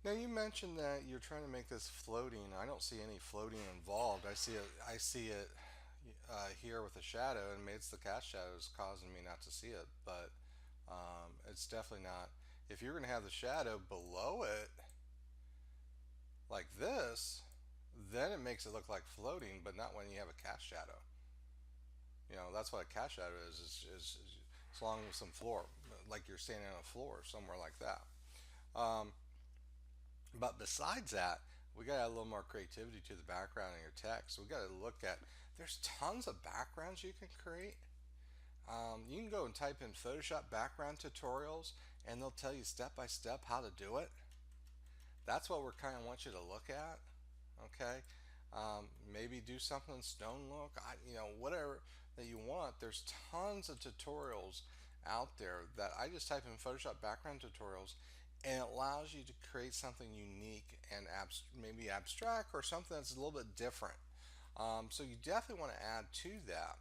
Now you mentioned that you're trying to make this floating. I don't see any floating involved. I see it here with a shadow, and maybe it's the cast shadows causing me not to see it. But it's definitely not. If you're going to have the shadow below it like this, then it makes it look like floating, but not when you have a cast shadow. That's what a cast shadow is as long as some floor, like you're standing on a floor somewhere like that. Um, But besides that, we got to add a little more creativity to the background in your text. We got to look at, there's tons of backgrounds you can create. You can go and type in Photoshop background tutorials, and they'll tell you step by step how to do it. That's what we're kind of want you to look at. Okay, maybe do something stone look. Whatever that you want. There's tons of tutorials out there that I just type in Photoshop background tutorials, and it allows you to create something unique and maybe abstract or something that's a little bit different. So you definitely want to add to that.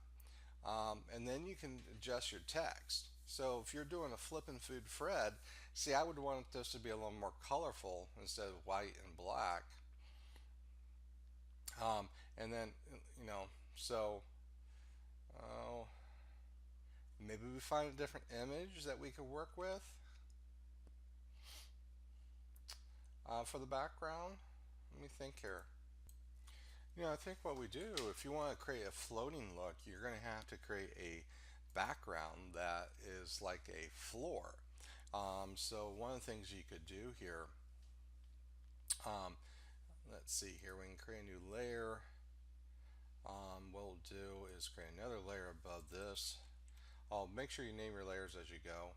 And then you can adjust your text. So if you're doing a flippin' food Fred, see, I would want this to be a little more colorful instead of white and black. And then, you know, so uh, maybe we find a different image that we could work with for the background. Let me think here. I think what we do, if you want to create a floating look, you're going to have to create a background that is like a floor. So one of the things you could do here, um, let's see here, we can create a new layer. What we'll do is create another layer above this. I'll make sure you name your layers as you go.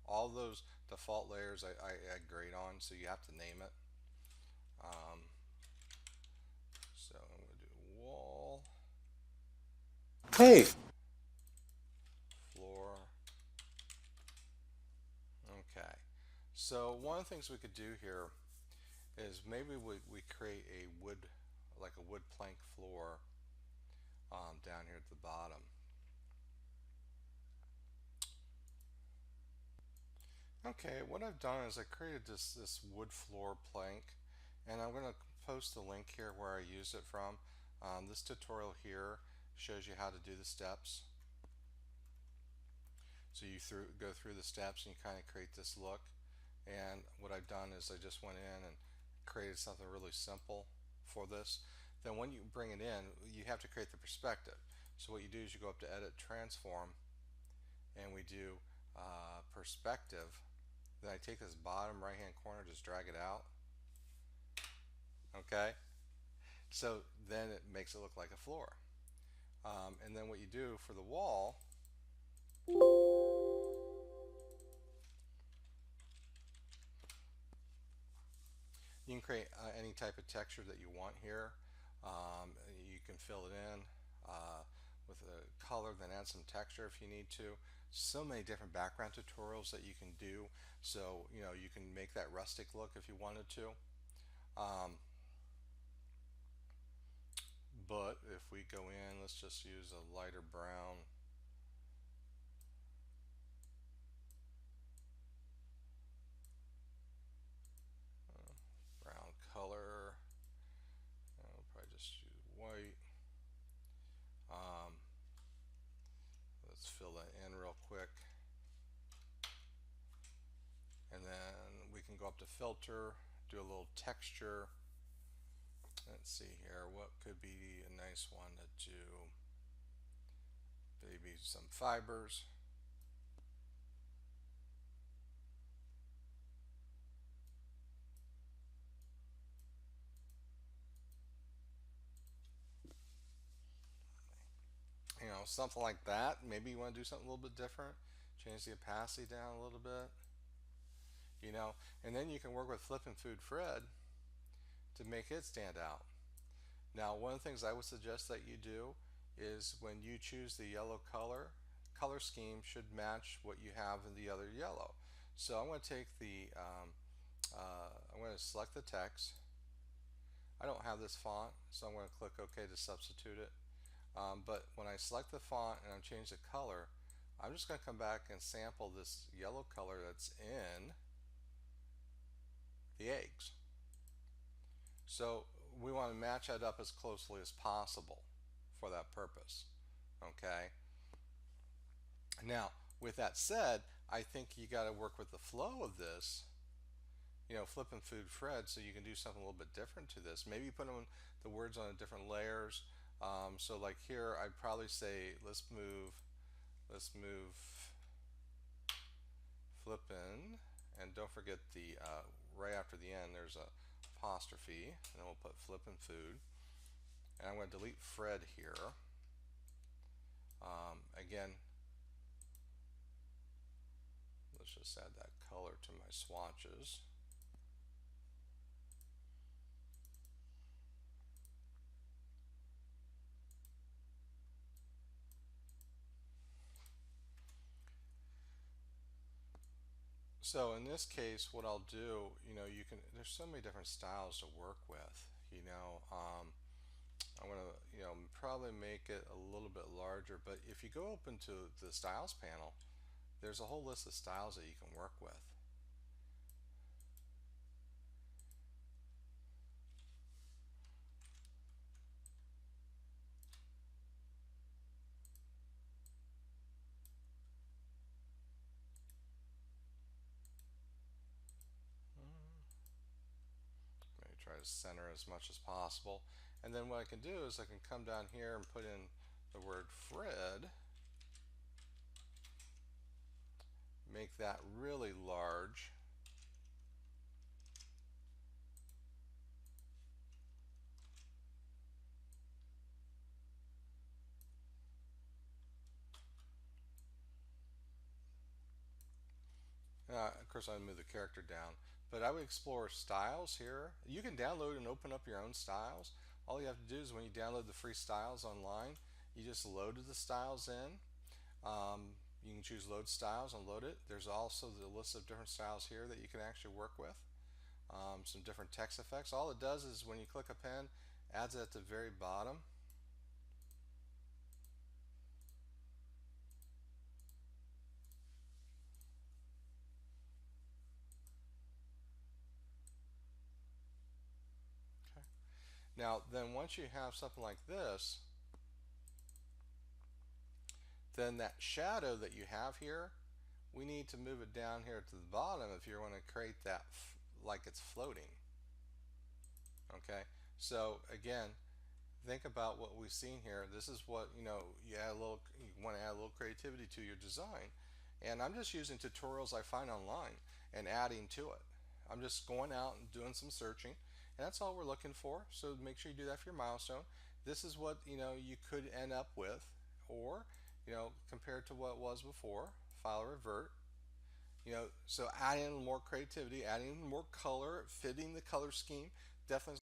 All those default layers I grade on, so you have to name it. Um, so I'm going to do wall, Hey, floor. Okay. So one of the things we could do here is maybe we create a wood, like a wood plank floor down here at the bottom. Okay, what I've done is I created this wood floor plank, and I'm going to post the link here where I used it from. This tutorial here shows you how to do the steps. So you go through the steps and you kind of create this look. And what I've done is I just went in and created something really simple for this. Then when you bring it in, you have to create the perspective. So what you do is you go up to Edit Transform, and we do Perspective. Then I take this bottom right hand corner, just drag it out. Okay, so then it makes it look like a floor. And then what you do for the wall, you can create any type of texture that you want here. You can fill it in with a color, then add some texture if you need to. So many different background tutorials that you can do. So you can make that rustic look if you wanted to. Um, but if we go in, let's just use a lighter brown. Brown color. I'll probably just use white. Um, let's fill that in real quick. And then we can go up to filter, do a little texture. Let's see here, what could be a nice one to do? Maybe some fibers. Something like that. Maybe you want to do something a little bit different. Change the opacity down a little bit. You know, and then you can work with Flippin' Food Fred to make it stand out. Now, one of the things I would suggest that you do is when you choose the yellow color scheme should match what you have in the other yellow. So I'm going to take I'm going to select the text. I don't have this font, so I'm going to click OK to substitute it. But when I select the font and I change the color, I'm just going to come back and sample this yellow color that's in So we want to match that up as closely as possible for that purpose. Okay. Now, with that said, I think you got to work with the flow of this. Flipping food Fred, so you can do something a little bit different to this. Maybe put on the words on different layers. So like here, I'd probably say let's move flippin', and don't forget the right after the end. There's a apostrophe, and then we'll put flippin' food. And I'm going to delete Fred here. Again, let's just add that color to my swatches. So in this case, what I'll do, there's so many different styles to work with. I'm gonna, probably make it a little bit larger. But if you go open to the styles panel, there's a whole list of styles that you can work with. Maybe try to center as much as possible. And then what I can do is I can come down here and put in the word Fred, make that really large. Of course, I move the character down, but I would explore styles here. You can download and open up your own styles. All you have to do is when you download the free styles online, you just load the styles in. You can choose load styles and load it. There's also the list of different styles here that you can actually work with. Some different text effects. All it does is when you click a pen, adds it at the very bottom. Okay. Now, then once you have something like this, then that shadow that you have here, we need to move it down here to the bottom if you want to create that like it's floating. Okay, so again, think about what we've seen here. This is what you want to add a little creativity to your design, and I'm just using tutorials I find online and adding to it. I'm just going out and doing some searching, and that's all we're looking for. So make sure you do that for your milestone. This is what you could end up with, or compared to what it was before. File revert. So adding more creativity, adding more color, fitting the color scheme definitely